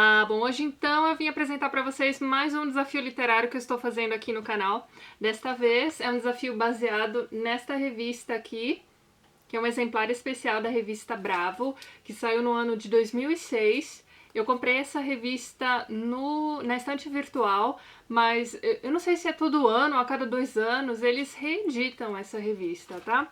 Olá! Bom, hoje então eu vim apresentar para vocês mais um desafio literário que eu estou fazendo aqui no canal. Desta vez é um desafio baseado nesta revista aqui, que é um exemplar especial da revista Bravo, que saiu no ano de 2006. Eu comprei essa revista na estante virtual, mas eu não sei se é todo ano ou a cada 2 anos, eles reeditam essa revista, tá?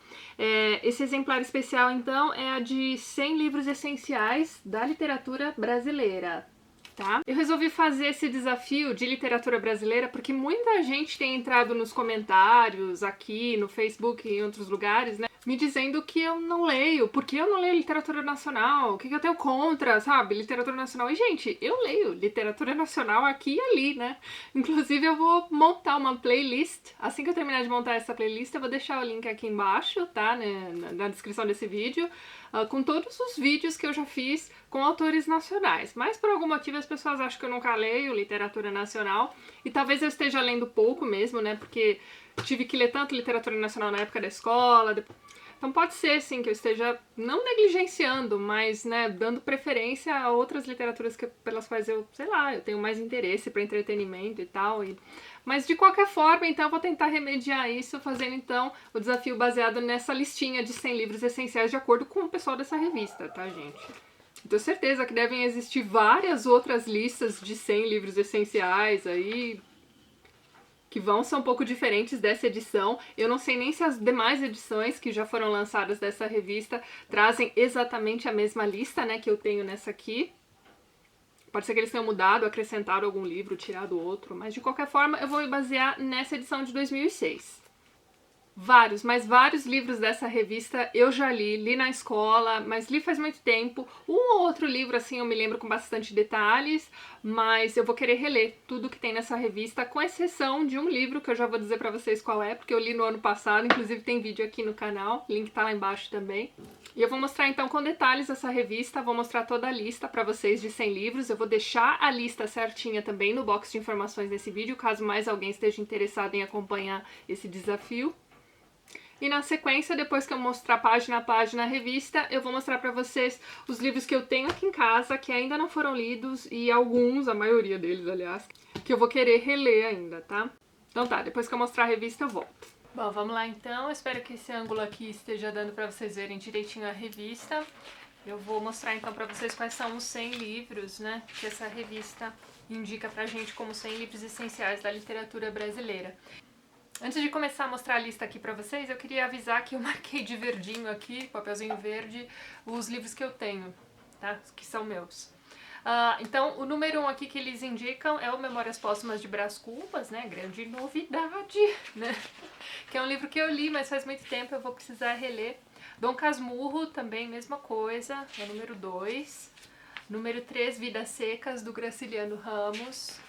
Esse exemplar especial, então, é a de 100 livros essenciais da literatura brasileira. Tá? Eu resolvi fazer esse desafio de literatura brasileira porque muita gente tem entrado nos comentários aqui no Facebook e em outros lugares, né, me dizendo que eu não leio, porque eu não leio literatura nacional, o que eu tenho contra, sabe, literatura nacional. E, gente, eu leio literatura nacional aqui e ali, né? Inclusive, eu vou montar uma playlist. Assim que eu terminar de montar essa playlist, eu vou deixar o link aqui embaixo, tá, né, na descrição desse vídeo, com todos os vídeos que eu já fiz com autores nacionais. Mas, por algum motivo, as pessoas acham que eu nunca leio literatura nacional, e talvez eu esteja lendo pouco mesmo, né, porque tive que ler tanto literatura nacional na época da escola. Então pode ser, sim, que eu esteja não negligenciando, mas, né, dando preferência a outras literaturas pelas quais eu, sei lá, eu tenho mais interesse para entretenimento e tal. Mas de qualquer forma, então, eu vou tentar remediar isso fazendo, então, o desafio baseado nessa listinha de 100 livros essenciais de acordo com o pessoal dessa revista, tá, gente? Tenho certeza que devem existir várias outras listas de 100 livros essenciais aí, que vão ser um pouco diferentes dessa edição. Eu não sei nem se as demais edições que já foram lançadas dessa revista trazem exatamente a mesma lista, né, que eu tenho nessa aqui. Pode ser que eles tenham mudado, acrescentado algum livro, tirado outro, mas de qualquer forma eu vou me basear nessa edição de 2006. Vários livros dessa revista eu já li na escola, mas li faz muito tempo. Um ou outro livro, assim, eu me lembro com bastante detalhes, mas eu vou querer reler tudo que tem nessa revista, com exceção de um livro que eu já vou dizer pra vocês qual é, porque eu li no ano passado, inclusive tem vídeo aqui no canal, o link tá lá embaixo também. E eu vou mostrar então com detalhes essa revista, vou mostrar toda a lista pra vocês de 100 livros, eu vou deixar a lista certinha também no box de informações desse vídeo, caso mais alguém esteja interessado em acompanhar esse desafio. E na sequência, depois que eu mostrar página a página a revista, eu vou mostrar pra vocês os livros que eu tenho aqui em casa, que ainda não foram lidos, e alguns, a maioria deles, aliás, que eu vou querer reler ainda, tá? Então tá, depois que eu mostrar a revista, eu volto. Bom, vamos lá então. Eu espero que esse ângulo aqui esteja dando pra vocês verem direitinho a revista. Eu vou mostrar então pra vocês quais são os 100 livros, né, que essa revista indica pra gente como 100 livros essenciais da literatura brasileira. Antes de começar a mostrar a lista aqui pra vocês, eu queria avisar que eu marquei de verdinho aqui, papelzinho verde, os livros que eu tenho, tá? Que são meus. Então, o número 1 aqui que eles indicam é o Memórias Póstumas de Brás Cubas, né? Grande novidade, né? Que é um livro que eu li, mas faz muito tempo, eu vou precisar reler. Dom Casmurro, também mesma coisa, é o número 2. Número 3, Vidas Secas, do Graciliano Ramos.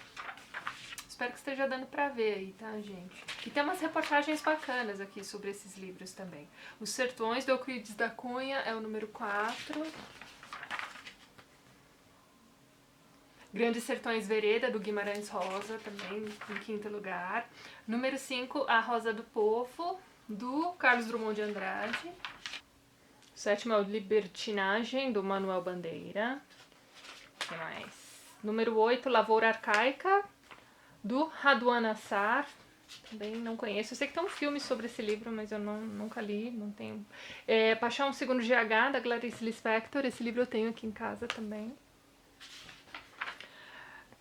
Espero que esteja dando pra ver aí, tá, gente? E tem umas reportagens bacanas aqui sobre esses livros também. Os Sertões, do Euclides da Cunha, é o número 4. Grandes Sertões Vereda, do Guimarães Rosa, também em 5º lugar. Número 5, A Rosa do Povo, do Carlos Drummond de Andrade. O 7º é o Libertinagem, do Manuel Bandeira. O que mais? Número 8, Lavoura Arcaica, do Raduan Assar, também não conheço. Eu sei que tem um filme sobre esse livro, mas eu nunca li, não tenho. Paixão Segundo GH, da Clarice Lispector, esse livro eu tenho aqui em casa também.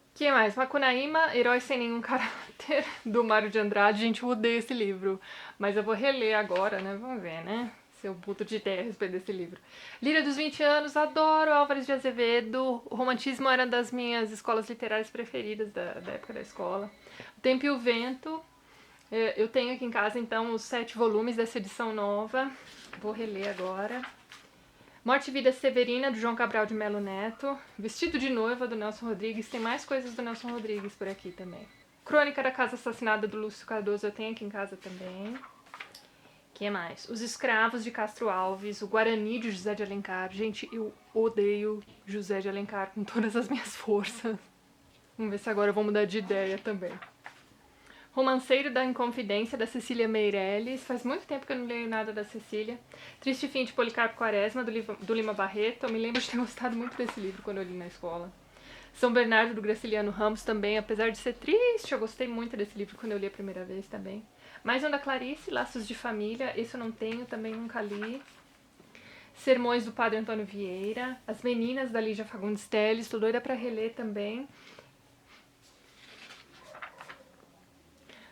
O que mais? Macunaíma, Herói Sem Nenhum Caráter, do Mário de Andrade. Gente, eu odeio esse livro, mas eu vou reler agora, né? Vamos ver, né? Se eu puto de ideia a respeito desse livro. Líria dos 20 anos, adoro Álvares de Azevedo. O romantismo era das minhas escolas literárias preferidas da época da escola. O Tempo e o Vento. Eu tenho aqui em casa, então, os 7 volumes dessa edição nova. Vou reler agora. Morte e Vida Severina, do João Cabral de Melo Neto. Vestido de Noiva, do Nelson Rodrigues. Tem mais coisas do Nelson Rodrigues por aqui também. Crônica da Casa Assassinada, do Lúcio Cardoso, eu tenho aqui em casa também. O que mais? Os Escravos, de Castro Alves, o Guarani, de José de Alencar. Gente, eu odeio José de Alencar com todas as minhas forças. Vamos ver se agora eu vou mudar de ideia também. Romanceiro da Inconfidência, da Cecília Meirelles. Faz muito tempo que eu não leio nada da Cecília. Triste Fim de Policarpo Quaresma, do Lima Barreto. Eu me lembro de ter gostado muito desse livro quando eu li na escola. São Bernardo, do Graciliano Ramos, também, apesar de ser triste, eu gostei muito desse livro quando eu li a primeira vez também. Mais um da Clarice, Laços de Família, esse eu não tenho, também nunca li. Sermões do Padre Antônio Vieira, As Meninas, da Lígia Fagundes Telles, tô doida pra reler também.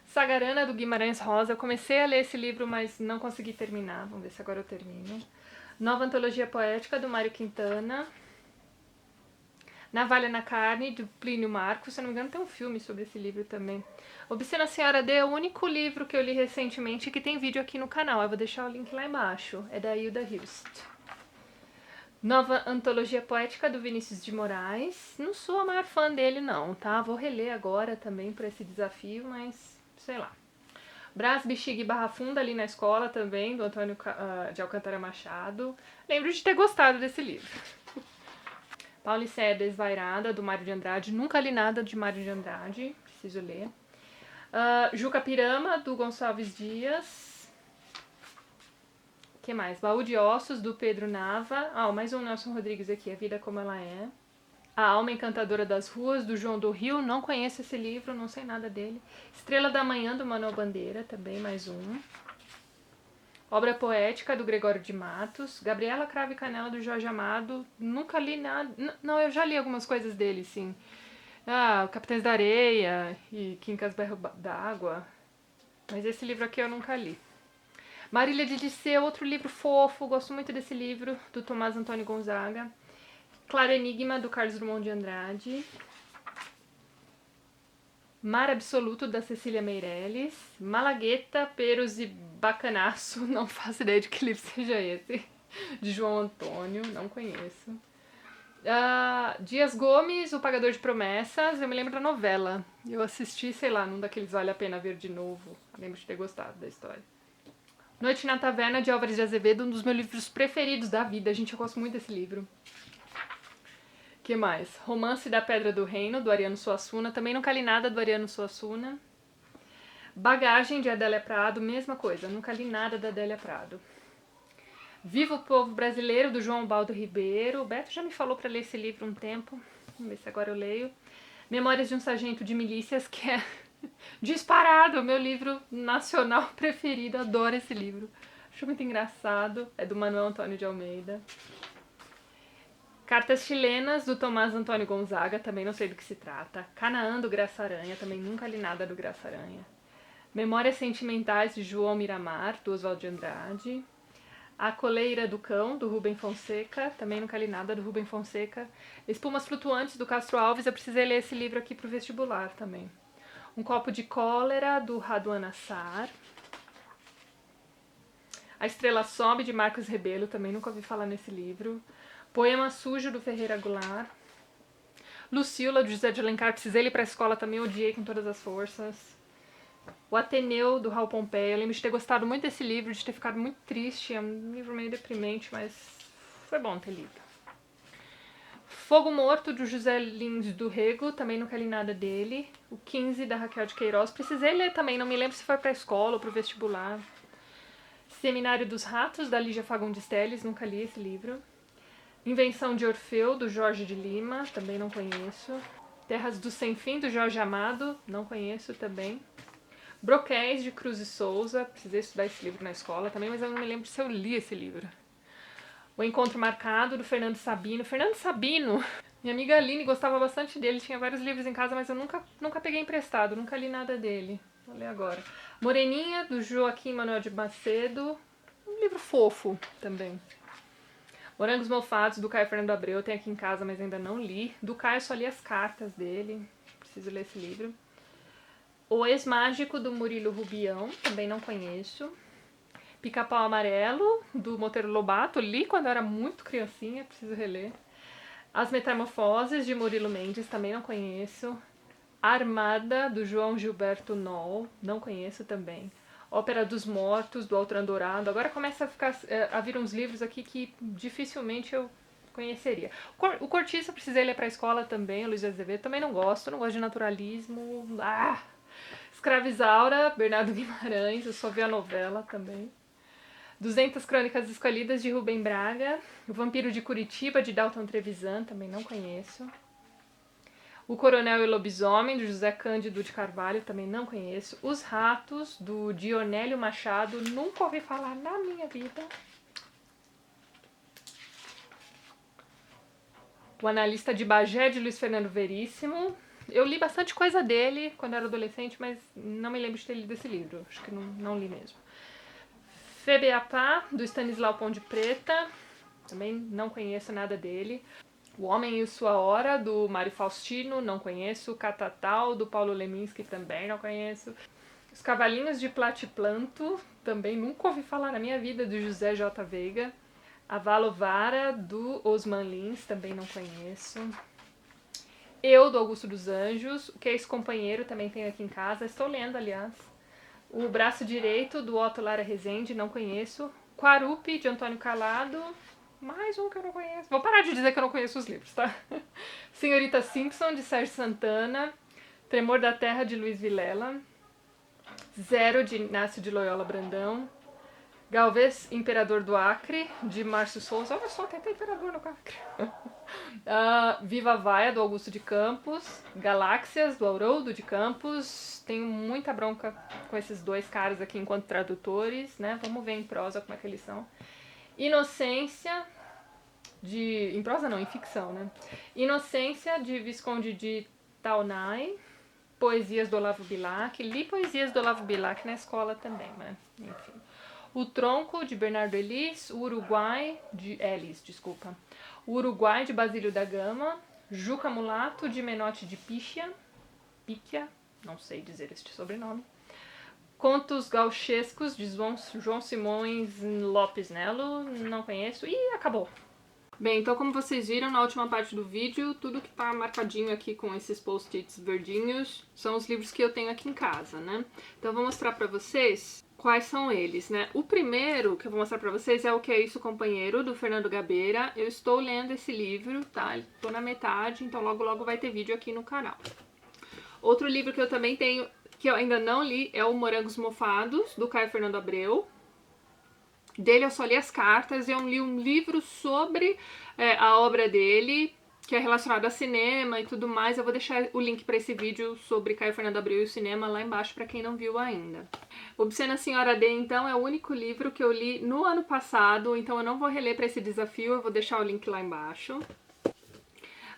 Sagarana, do Guimarães Rosa, eu comecei a ler esse livro, mas não consegui terminar, vamos ver se agora eu termino. Nova Antologia Poética, do Mário Quintana. Navalha na Carne, do Plínio Marcos, se não me engano tem um filme sobre esse livro também. Obscena Senhora D é o único livro que eu li recentemente que tem vídeo aqui no canal, eu vou deixar o link lá embaixo, é da Hilda Hilst. Nova Antologia Poética, do Vinícius de Moraes, não sou a maior fã dele não, tá? Vou reler agora também por esse desafio, mas sei lá. Brás, Bexiga e Barra Funda, ali na escola também, do Antônio de Alcântara Machado. Lembro de ter gostado desse livro. Paulicéia Desvairada, do Mário de Andrade. Nunca li nada de Mário de Andrade, preciso ler. Juca Pirama, do Gonçalves Dias. O que mais? Baú de Ossos, do Pedro Nava. Mais um Nelson Rodrigues aqui, A Vida Como Ela É. A Alma Encantadora das Ruas, do João do Rio. Não conheço esse livro, não sei nada dele. Estrela da Manhã, do Manuel Bandeira, também mais um. Obra Poética, do Gregório de Matos. Gabriela Cravo e Canela, do Jorge Amado. Nunca li nada. Não, eu já li algumas coisas dele, sim. Capitães da Areia e Quincas Berro d'Água. Mas esse livro aqui eu nunca li. Marília de Disseu, outro livro fofo. Gosto muito desse livro, do Tomás Antônio Gonzaga. Claro Enigma, do Carlos Drummond de Andrade. Mar Absoluto, da Cecília Meirelles. Malagueta, Peros e Bacanaço, não faço ideia de que livro seja esse. De João Antônio, não conheço. Dias Gomes, O Pagador de Promessas, eu me lembro da novela. Eu assisti, sei lá, num daqueles Vale a Pena Ver de Novo. Eu lembro de ter gostado da história. Noite na Taverna, de Álvares de Azevedo, um dos meus livros preferidos da vida. Gente, eu gosto muito desse livro. Que mais? Romance da Pedra do Reino, do Ariano Suassuna. Também nunca li nada do Ariano Suassuna. Bagagem, de Adélia Prado, mesma coisa. Nunca li nada da Adélia Prado. Viva o Povo Brasileiro, do João Baldo Ribeiro. O Beto já me falou para ler esse livro um tempo. Vamos ver se agora eu leio. Memórias de um Sargento de Milícias, que é disparado, meu livro nacional preferido. Adoro esse livro. Acho muito engraçado. É do Manuel Antônio de Almeida. Cartas Chilenas, do Tomás Antônio Gonzaga, também não sei do que se trata. Canaã, do Graça Aranha, também nunca li nada do Graça Aranha. Memórias Sentimentais, de João Miramar, do Oswaldo de Andrade. A Coleira do Cão, do Rubem Fonseca, também nunca li nada do Rubem Fonseca. Espumas Flutuantes, do Castro Alves, eu precisei ler esse livro aqui pro vestibular também. Um Copo de Cólera, do Raduan Assar. A Estrela Sobe, de Marcos Rebelo, também nunca ouvi falar nesse livro. Poema Sujo, do Ferreira Goulart. Lucila, do José de Alencar, precisei ler pra escola também, odiei com todas as forças. O Ateneu, do Raul Pompeia, eu lembro de ter gostado muito desse livro, de ter ficado muito triste, é um livro meio deprimente, mas foi bom ter lido. Fogo Morto, do José Lins do Rego, também nunca li nada dele. O 15, da Raquel de Queiroz, precisei ler também, não me lembro se foi pra escola ou pro vestibular. Seminário dos Ratos, da Lígia Fagundes Telles, nunca li esse livro. Invenção de Orfeu, do Jorge de Lima, também não conheço. Terras do Sem Fim, do Jorge Amado, não conheço também. Broquéis, de Cruz e Souza, precisei estudar esse livro na escola também, mas eu não me lembro se eu li esse livro. O Encontro Marcado, do Fernando Sabino. Fernando Sabino! Minha amiga Aline gostava bastante dele, tinha vários livros em casa, mas eu nunca peguei emprestado, nunca li nada dele. Vou ler agora. Moreninha, do Joaquim Manuel de Macedo, um livro fofo também. Morangos Mofados, do Caio Fernando Abreu, eu tenho aqui em casa, mas ainda não li. Do Caio eu só li as cartas dele, preciso ler esse livro. O Ex-Mágico, do Murilo Rubião, também não conheço. Pica-Pau Amarelo, do Monteiro Lobato, li quando eu era muito criancinha, preciso reler. As Metamorfoses, de Murilo Mendes, também não conheço. Armada, do João Gilberto Noll, não conheço também. Ópera dos Mortos, do Altran Dourado. Agora começa a vir uns livros aqui que dificilmente eu conheceria. O Cortiço eu precisei ler pra escola também, o Luiz de Azevedo. Também não gosto de naturalismo. Escravizaura, Bernardo Guimarães, eu só vi a novela também. 200 Crônicas Escolhidas, de Rubem Braga. O Vampiro de Curitiba, de Dalton Trevisan, também não conheço. O Coronel e o Lobisomem, do José Cândido de Carvalho, também não conheço. Os Ratos, do Dionélio Machado, nunca ouvi falar na minha vida. O Analista de Bagé, de Luiz Fernando Veríssimo. Eu li bastante coisa dele quando era adolescente, mas não me lembro de ter lido esse livro. Acho que não li mesmo. Febeapá, do Stanislau Pão de Preta. Também não conheço nada dele. O Homem e Sua Hora, do Mário Faustino, não conheço. Catatal, do Paulo Leminski, também não conheço. Os Cavalinhos de Platiplanto, também nunca ouvi falar na minha vida, do José J. Veiga. A Valovara, do Osman Lins, também não conheço. Eu, do Augusto dos Anjos. O Que é Esse Companheiro, também tenho aqui em casa. Estou lendo, aliás. O Braço Direito, do Otto Lara Rezende, não conheço. Quarupi, de Antônio Calado. Mais um que eu não conheço. Vou parar de dizer que eu não conheço os livros, tá? Senhorita Simpson, de Sérgio Santana. Tremor da Terra, de Luiz Vilela. Zero, de Inácio de Loyola Brandão. Galvez, Imperador do Acre, de Márcio Souza. Olha só, tem até Imperador no Acre. Viva Vaia, do Augusto de Campos. Galáxias, do Haroldo de Campos. Tenho muita bronca com esses dois caras aqui enquanto tradutores, né? Vamos ver em prosa como é que eles são. Inocência, em prosa não, em ficção, né? Inocência, de Visconde de Taunay. Poesias do Olavo Bilac. Li Poesias do Olavo Bilac na escola também, né? Enfim. O Tronco, de Bernardo Elis. O Uruguai, de O Uruguai, de Basílio da Gama. Juca Mulato, de Menotti de Píquia, não sei dizer este sobrenome. Contos Gauchescos, de João Simões Lopes Nelo, não conheço, e acabou. Bem, então como vocês viram na última parte do vídeo, tudo que tá marcadinho aqui com esses post-its verdinhos são os livros que eu tenho aqui em casa, né? Então eu vou mostrar pra vocês quais são eles, né? O primeiro que eu vou mostrar pra vocês é O Que é Isso, Companheiro, do Fernando Gabeira. Eu estou lendo esse livro, tá? Tô na metade, então logo logo vai ter vídeo aqui no canal. Outro livro que eu também tenho, que eu ainda não li, é o Morangos Mofados, do Caio Fernando Abreu. Dele eu só li as cartas, eu li um livro sobre a obra dele, que é relacionado a cinema e tudo mais. Eu vou deixar o link para esse vídeo sobre Caio Fernando Abreu e o cinema lá embaixo para quem não viu ainda. Obscena Senhora D, então, é o único livro que eu li no ano passado, então eu não vou reler para esse desafio, eu vou deixar o link lá embaixo.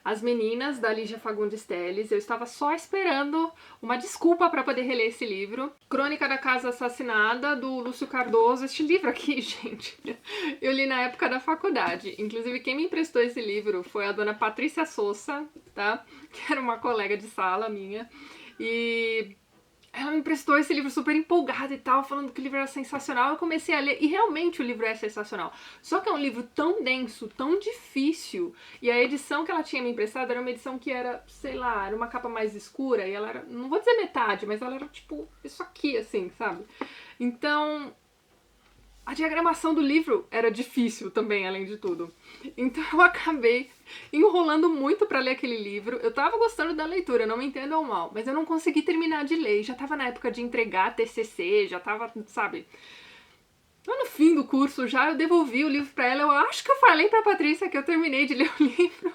As Meninas, da Lígia Fagundes Telles. Eu estava só esperando uma desculpa para poder reler esse livro. Crônica da Casa Assassinada, do Lúcio Cardoso. Este livro aqui, gente, eu li na época da faculdade. Inclusive, quem me emprestou esse livro foi a dona Patrícia Sousa, tá? Que era uma colega de sala minha. E ela me emprestou esse livro super empolgada e tal, falando que o livro era sensacional. Eu comecei a ler e realmente o livro é sensacional. Só que é um livro tão denso, tão difícil. E a edição que ela tinha me emprestado era uma edição que era, sei lá, era uma capa mais escura. E ela era, não vou dizer metade, mas ela era tipo isso aqui, assim, sabe? Então, a diagramação do livro era difícil também, além de tudo. Então eu acabei enrolando muito pra ler aquele livro. Eu tava gostando da leitura, não me entendam mal, mas eu não consegui terminar de ler. Já tava na época de entregar TCC, já tava, sabe... No fim do curso já, eu devolvi o livro pra ela. Eu acho que eu falei pra Patrícia que eu terminei de ler o livro.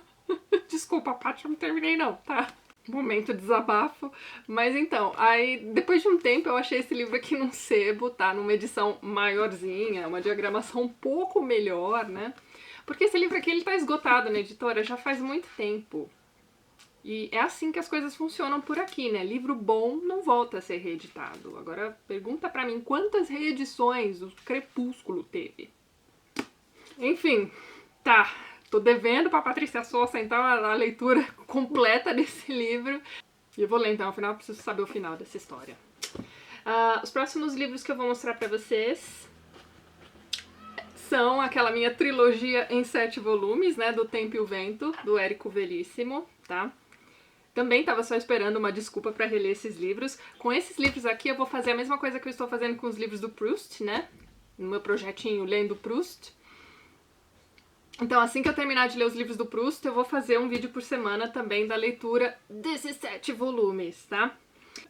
Desculpa, Paty, eu não terminei não, tá? Momento de desabafo. Mas então, aí depois de um tempo eu achei esse livro aqui num sebo, tá? Numa edição maiorzinha, uma diagramação um pouco melhor, né? Porque esse livro aqui, ele tá esgotado na editora já faz muito tempo. E é assim que as coisas funcionam por aqui, né? Livro bom não volta a ser reeditado. Agora, pergunta pra mim, quantas reedições o Crepúsculo teve? Enfim, tá. Tô devendo pra Patrícia Sousa, então, a leitura completa desse livro. E eu vou ler, então, afinal eu preciso saber o final dessa história. Os próximos livros que eu vou mostrar pra vocês são aquela minha trilogia em 7 volumes, né, do Tempo e o Vento, do Érico Veríssimo, tá? Também tava só esperando uma desculpa pra reler esses livros. Com esses livros aqui eu vou fazer a mesma coisa que eu estou fazendo com os livros do Proust, né? No meu projetinho Lendo Proust. Então, assim que eu terminar de ler os livros do Proust, eu vou fazer um vídeo por semana também da leitura desses 7 volumes, tá?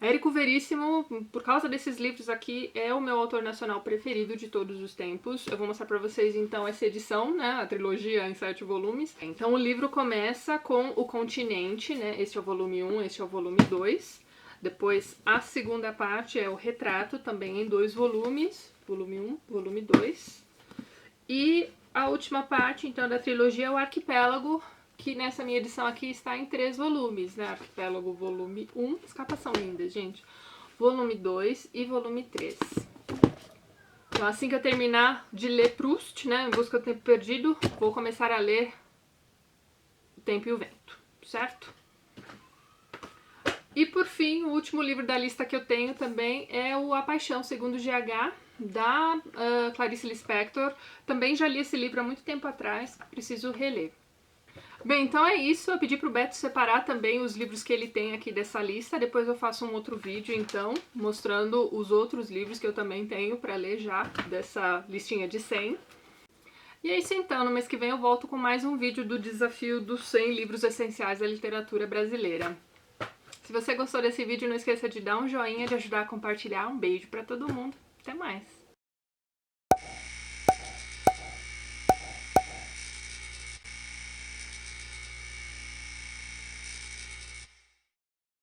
Érico Veríssimo, por causa desses livros aqui, é o meu autor nacional preferido de todos os tempos. Eu vou mostrar pra vocês, então, essa edição, né, a trilogia em 7 volumes. Então, o livro começa com O Continente, né, este é o volume 1, este é o volume 2. Depois, a segunda parte é o Retrato, também em 2 volumes, volume 1, volume 2. E a última parte, então, da trilogia é o Arquipélago, que nessa minha edição aqui está em 3 volumes, né? Arquipélago volume 1, as capas são lindas, gente. Volume 2 e volume 3. Então, assim que eu terminar de ler Proust, né, Em Busca do Tempo Perdido, vou começar a ler O Tempo e o Vento, certo? E por fim, o último livro da lista que eu tenho também é o A Paixão Segundo GH, da Clarice Lispector. Também já li esse livro há muito tempo atrás, preciso reler. Bem, então é isso. Eu pedi pro Beto separar também os livros que ele tem aqui dessa lista. Depois eu faço um outro vídeo, então, mostrando os outros livros que eu também tenho para ler já dessa listinha de 100. E é isso então, no mês que vem eu volto com mais um vídeo do desafio dos 100 livros essenciais da literatura brasileira. Se você gostou desse vídeo, não esqueça de dar um joinha, de ajudar a compartilhar. Um beijo para todo mundo. Até mais!